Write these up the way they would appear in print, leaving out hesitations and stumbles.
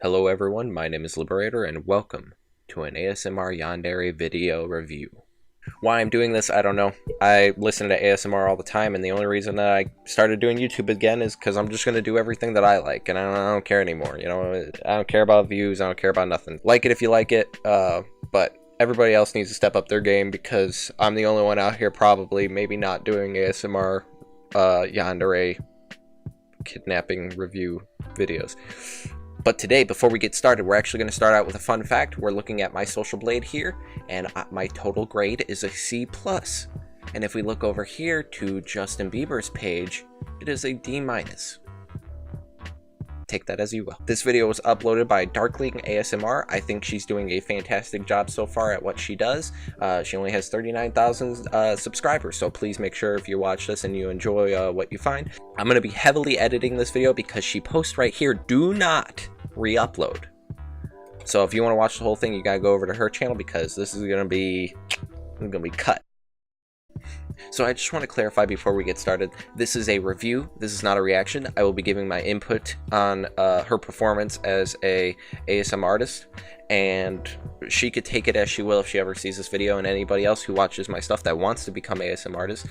Hello everyone, my name is Liberator and welcome to an ASMR Yandere video review. Why I'm doing this, I don't know. I listen to ASMR all the time and the only reason that I started doing YouTube again is because I'm just going to do everything that I like and I don't care anymore. You know, I don't care about views, I don't care about nothing. Like it if you like it, but everybody else needs to step up their game because I'm the only one out here probably maybe not doing ASMR Yandere kidnapping review videos. But today, before we get started, we're actually going to start out with a fun fact. We're looking at my social blade here, and my total grade is a C+. And if we look over here to Justin Bieber's page, it is a D-. Take that as you will. This video was uploaded by Darkling ASMR. I think she's doing a fantastic job so far at what she does. She only has 39,000 subscribers, so please make sure if you watch this and you enjoy what you find. I'm going to be heavily editing this video because she posts right here, do not re-upload. So if you want to watch the whole thing, you got to go over to her channel because this is going to be cut. So I just want to clarify before we get started, this is a review, this is not a reaction. I will be giving my input on her performance as a ASMR artist, and she could take it as she will if she ever sees this video, and anybody else who watches my stuff that wants to become ASMR artist,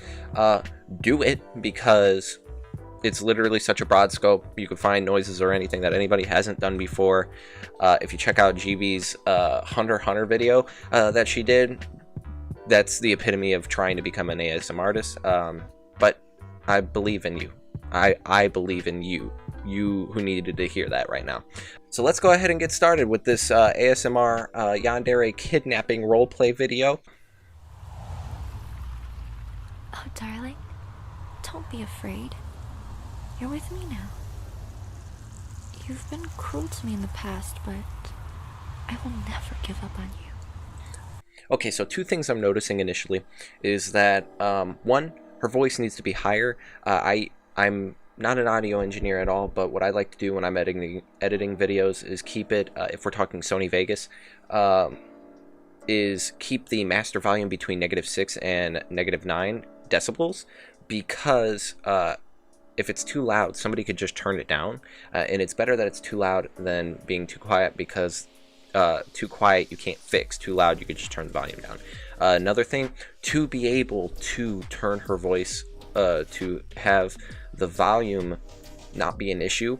do it, because it's literally such a broad scope. You can find noises or anything that anybody hasn't done before. If you check out Gibi's Hunter x Hunter video that she did, that's the epitome of trying to become an ASMR artist, but I believe in you. I believe in you. You who needed to hear that right now. So let's go ahead and get started with this ASMR Yandere kidnapping roleplay video. Oh, darling, don't be afraid. You're with me now. You've been cruel to me in the past, but I will never give up on you. Okay, so two things I'm noticing initially is that, one, her voice needs to be higher. I'm not an audio engineer at all, but what I like to do when I'm editing videos is keep it, if we're talking Sony Vegas, is keep the master volume between -6 and -9 decibels, because if it's too loud, somebody could just turn it down, and it's better that it's too loud than being too quiet, because too quiet you can't fix, too loud you could just turn the volume down. Another thing, to be able to turn her voice to have the volume not be an issue,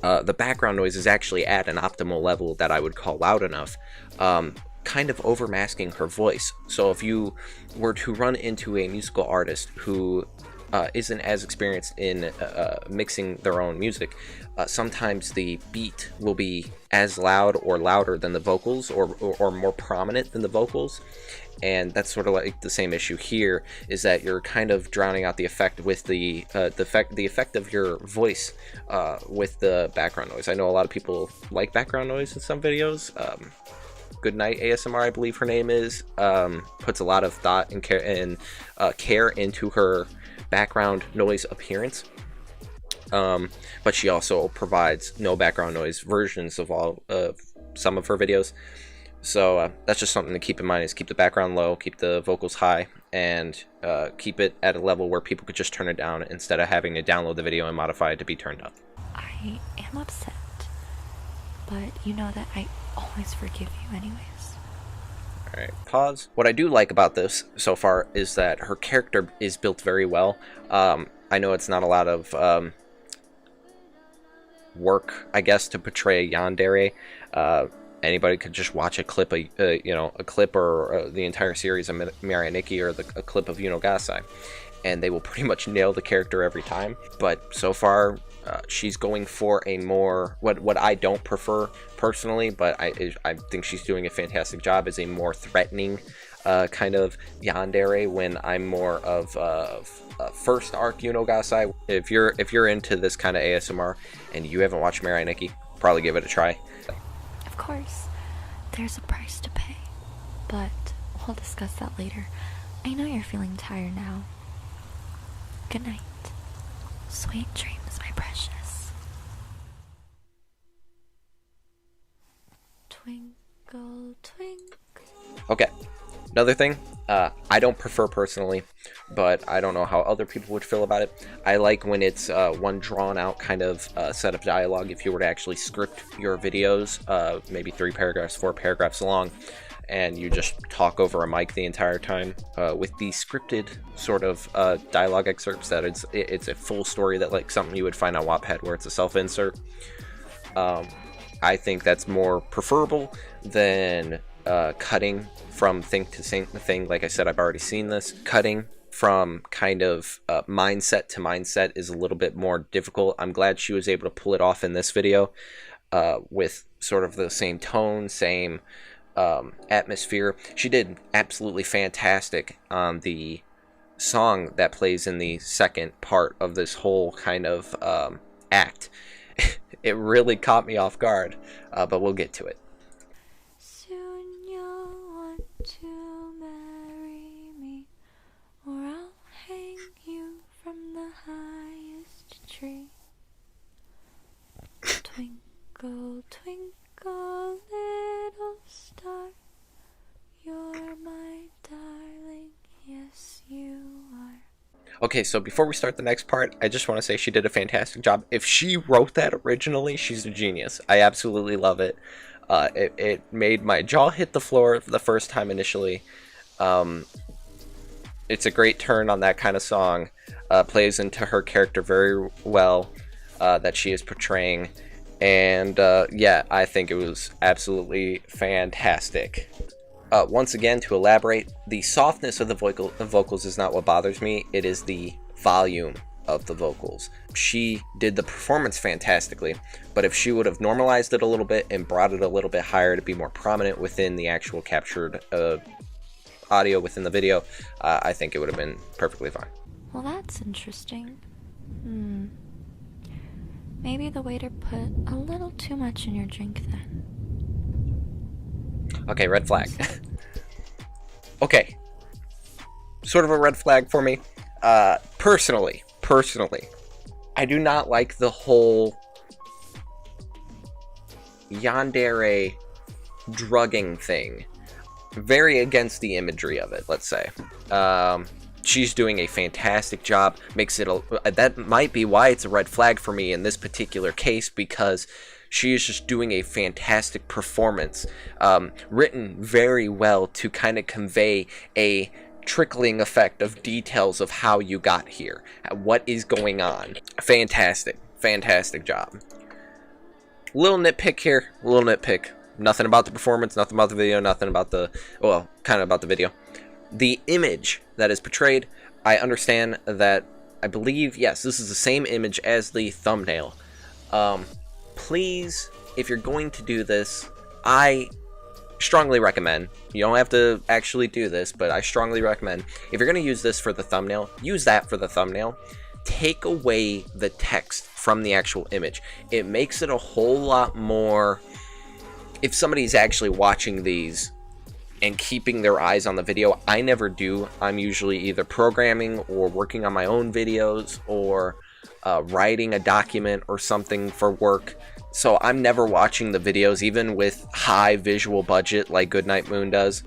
the background noise is actually at an optimal level that I would call loud enough, kind of overmasking her voice. So if you were to run into a musical artist who isn't as experienced in mixing their own music, sometimes the beat will be as loud or louder than the vocals, or more prominent than the vocals, and that's sort of like the same issue here, is that you're kind of drowning out the effect with the effect of your voice with the background noise. I know a lot of people like background noise in some videos. Goodnight ASMR, I believe her name is, puts a lot of thought and care into her background noise appearance, but she also provides no background noise versions of some of her videos. So that's just something to keep in mind, is keep the background low, keep the vocals high, and keep it at a level where people could just turn it down instead of having to download the video and modify it to be turned up. I am upset, but you know that I always forgive you anyways. Alright, pause. What I do like about this so far is that her character is built very well. I know it's not a lot of work, I guess, to portray Yandere. Anybody could just watch a clip, a clip or the entire series of Mirai Nikki, or a clip of Unogasai, and they will pretty much nail the character every time. But so far, she's going for a more, what I don't prefer personally, but I think she's doing a fantastic job, is a more threatening kind of Yandere, when I'm more of first arc Unogasai. If you're into this kind of ASMR and you haven't watched Mirai Nikki, probably give it a try. Of course, there's a price to pay, but we'll discuss that later. I know you're feeling tired now. Good night. Sweet dreams, my precious. Twinkle, twinkle. Okay, another thing, I don't prefer personally, but I don't know how other people would feel about it. I like when it's one drawn out kind of set of dialogue. If you were to actually script your videos, maybe 3 paragraphs, 4 paragraphs long, and you just talk over a mic the entire time. With the scripted sort of dialogue excerpts, that it's a full story, that like something you would find on Wattpad where it's a self-insert. I think that's more preferable than cutting from thing to thing. Like I said, I've already seen this. Cutting from kind of mindset to mindset is a little bit more difficult. I'm glad she was able to pull it off in this video with sort of the same tone, same atmosphere. She did absolutely fantastic on the song that plays in the second part of this whole kind of act. It really caught me off guard, but we'll get to it. Soon you'll want to marry me, or I'll hang you from the highest tree. Twinkle, twinkle, little star, you're my darling, yes you are. Okay, so before we start the next part, I just want to say she did a fantastic job. If she wrote that originally, she's a genius. I absolutely love it. It made my jaw hit the floor the first time initially. It's a great turn on that kind of song. Plays into her character very well that she is portraying. And yeah, I think it was absolutely fantastic. Once again, to elaborate, the softness of the vocals is not what bothers me. It is the volume of the vocals. She did the performance fantastically, but if she would have normalized it a little bit and brought it a little bit higher to be more prominent within the actual captured audio within the video, I think it would have been perfectly fine. Well, that's interesting. Maybe the waiter put a little too much in your drink then. Okay, red flag. Okay. Sort of a red flag for me. Personally, I do not like the whole Yandere drugging thing. Very against the imagery of it, let's say. She's doing a fantastic job. That might be why it's a red flag for me in this particular case, because she is just doing a fantastic performance, written very well to kind of convey a trickling effect of details of how you got here, what is going on. Fantastic job. Little nitpick here, Nothing about the performance, nothing about the video, nothing about the, well, kind of about the video. The image that is portrayed, I understand that, I believe, yes, this is the same image as the thumbnail. Please, if you're going to do this, I strongly recommend, you don't have to actually do this, but I strongly recommend, if you're going to use this for the thumbnail, use that for the thumbnail. Take away the text from the actual image. It makes it a whole lot more, if somebody's actually watching these and keeping their eyes on the video. I never do. I'm usually either programming or working on my own videos or writing a document or something for work. So I'm never watching the videos, even with high visual budget like Goodnight Moon does.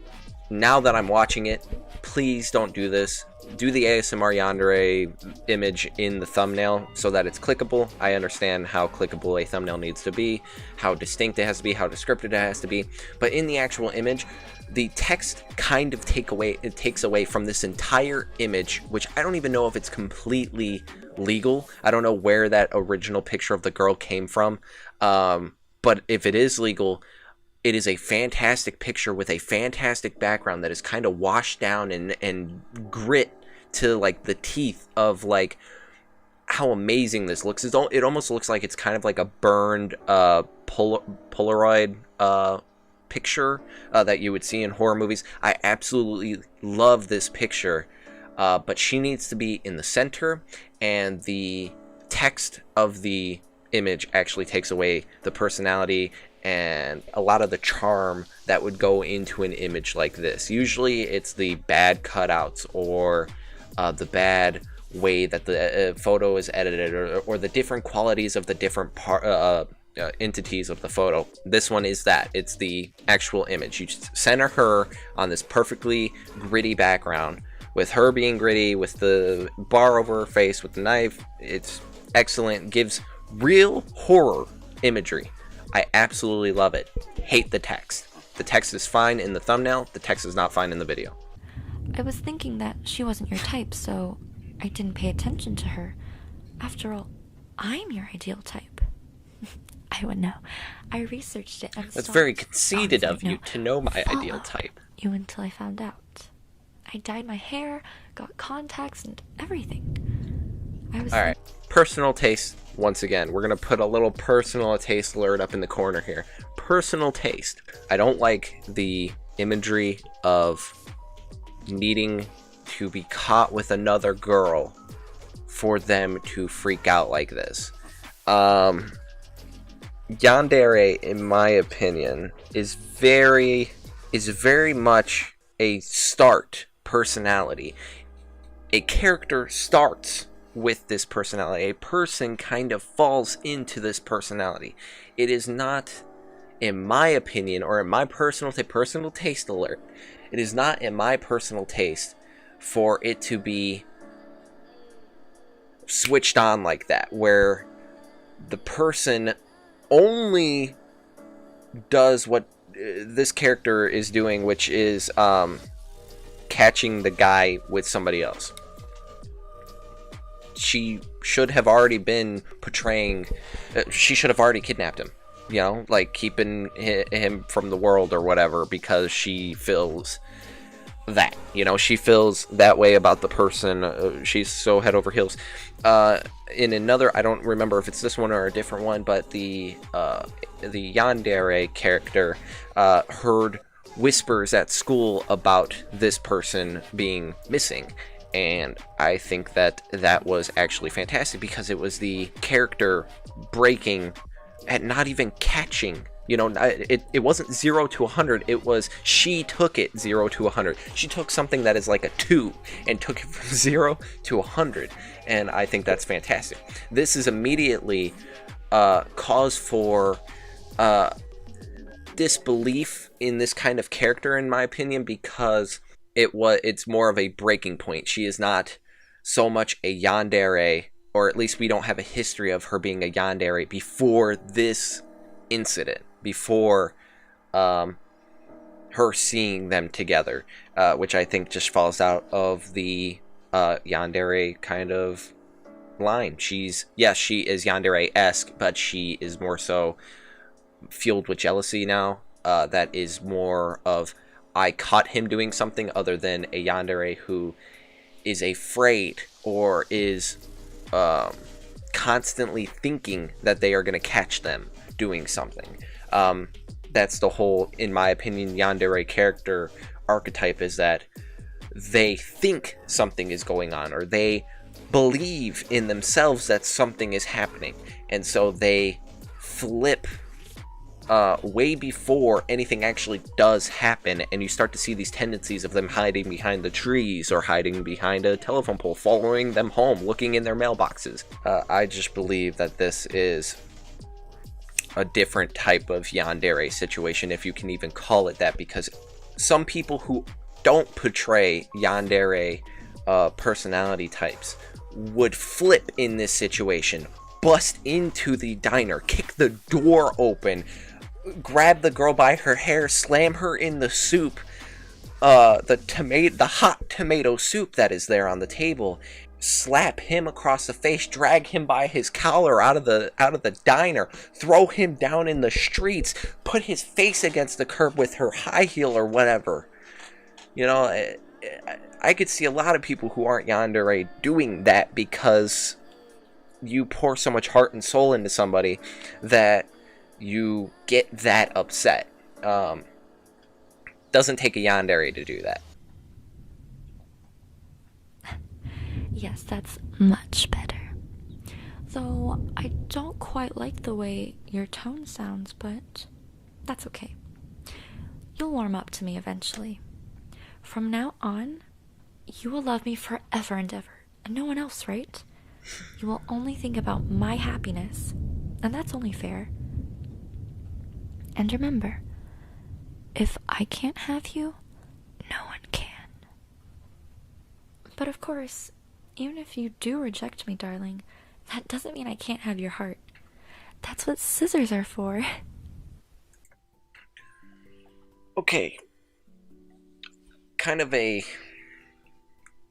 Now that I'm watching it, please don't do this. Do the ASMR Yandere image in the thumbnail so that it's clickable. I understand how clickable a thumbnail needs to be, how distinct it has to be, how descriptive it has to be. But in the actual image, the text kind of takes away from this entire image, which I don't even know if it's completely legal. I don't know where that original picture of the girl came from. But if it is legal, it is a fantastic picture with a fantastic background that is kind of washed down and grit to like the teeth of like how amazing this looks. It almost looks like it's kind of like a burned Polaroid picture that you would see in horror movies. I absolutely love this picture, but she needs to be in the center, and the text of the image actually takes away the personality and a lot of the charm that would go into an image like this. Usually it's the bad cutouts or the bad way that the photo is edited, or the different qualities of the different entities of the photo. This one is that. It's the actual image. You just center her on this perfectly gritty background, with her being gritty, with the bar over her face, with the knife. It's excellent. Gives real horror imagery. I absolutely love it. Hate the text. The text is fine in the thumbnail. The text is not fine in the video. I was thinking that she wasn't your type, so I didn't pay attention to her. After all, I'm your ideal type. I would know. I researched it and That's very conceited of you to know my follow ideal type. you until I found out. I dyed my hair, got contacts, and everything. I was Alright, personal taste. Once again, we're going to put a little personal taste alert up in the corner here. Personal taste. I don't like the imagery of needing to be caught with another girl for them to freak out like this. Yandere, in my opinion, is very much a start personality. A character starts with this personality. A person kind of falls into this personality. It is not, in my opinion, or in my personal taste alert, it is not in my personal taste for it to be switched on like that, where the person only does what this character is doing, which is catching the guy with somebody else. She should have already been portraying, she should have already kidnapped him, you know, like keeping him from the world or whatever, because she feels that, you know, she feels that way about the person. She's so head over heels. In another, I don't remember if it's this one or a different one, but the Yandere character heard whispers at school about this person being missing, and I think that that was actually fantastic, because it was the character breaking and not even catching. You know, it wasn't 0 to 100. It was, she took it 0 to 100. She took something that is like a 2 and took it from 0 to 100. And I think that's fantastic. This is immediately cause for disbelief in this kind of character, in my opinion, because it's more of a breaking point. She is not so much a Yandere, or at least we don't have a history of her being a Yandere before this incident, before her seeing them together, which I think just falls out of the Yandere kind of line. She is Yandere-esque, but she is more so fueled with jealousy now. That is more of, I caught him doing something, other than a Yandere who is afraid or is constantly thinking that they are going to catch them doing something. That's the whole, in my opinion, Yandere character archetype, is that they think something is going on, or they believe in themselves that something is happening, and so they flip way before anything actually does happen, and you start to see these tendencies of them hiding behind the trees, or hiding behind a telephone pole, following them home, looking in their mailboxes. I just believe that this is a different type of Yandere situation, if you can even call it that, because some people who don't portray Yandere personality types would flip in this situation, bust into the diner, kick the door open, grab the girl by her hair, slam her in the soup, the hot tomato soup that is there on the table, slap him across the face, drag him by his collar out of the diner, throw him down in the streets, put his face against the curb with her high heel or whatever. You know, I could see a lot of people who aren't Yandere doing that, because you pour so much heart and soul into somebody that you get that upset. Doesn't take a Yandere to do that. Yes, that's much better. Though I don't quite like the way your tone sounds, but that's okay. You'll warm up to me eventually. From now on, you will love me forever and ever, and no one else, right? You will only think about my happiness, and that's only fair. And remember, if I can't have you, no one can. But of course, even if you do reject me, darling, that doesn't mean I can't have your heart. That's what scissors are for. Okay. Kind of a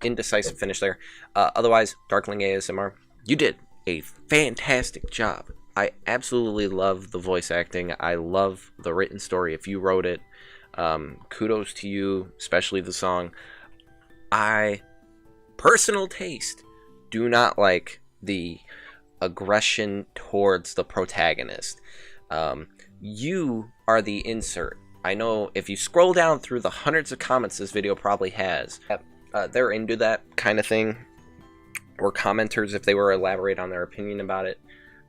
indecisive finish there. Otherwise, Darkling ASMR, you did a fantastic job. I absolutely love the voice acting. I love the written story. If you wrote it, kudos to you, especially the song. Personal taste, do not like the aggression towards the protagonist. You are the insert. I know if you scroll down through the hundreds of comments this video probably has, they're into that kind of thing, or commenters if they were to elaborate on their opinion about it.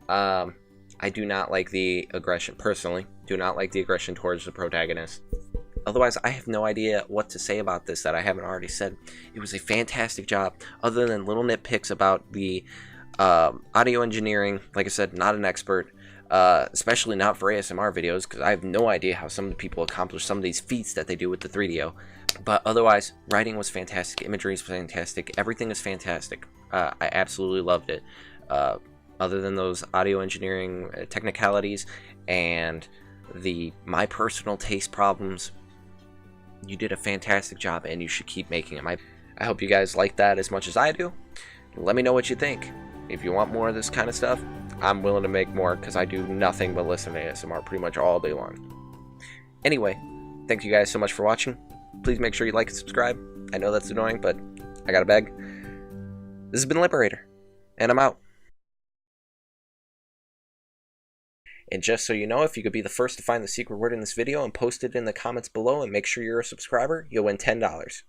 I do not like the aggression, personally, do not like the aggression towards the protagonist. Otherwise, I have no idea what to say about this that I haven't already said. It was a fantastic job, other than little nitpicks about the audio engineering. Like I said, not an expert. Especially not for ASMR videos, because I have no idea how some of the people accomplish some of these feats that they do with the 3DO. But otherwise, writing was fantastic, imagery is fantastic, everything is fantastic. I absolutely loved it. Other than those audio engineering technicalities and my personal taste problems, you did a fantastic job, and you should keep making them. I hope you guys like that as much as I do. Let me know what you think. If you want more of this kind of stuff, I'm willing to make more, because I do nothing but listen to ASMR pretty much all day long. Anyway, thank you guys so much for watching. Please make sure you like and subscribe. I know that's annoying, but I gotta beg. This has been Liberator, and I'm out. And just so you know, if you could be the first to find the secret word in this video and post it in the comments below and make sure you're a subscriber, you'll win $10.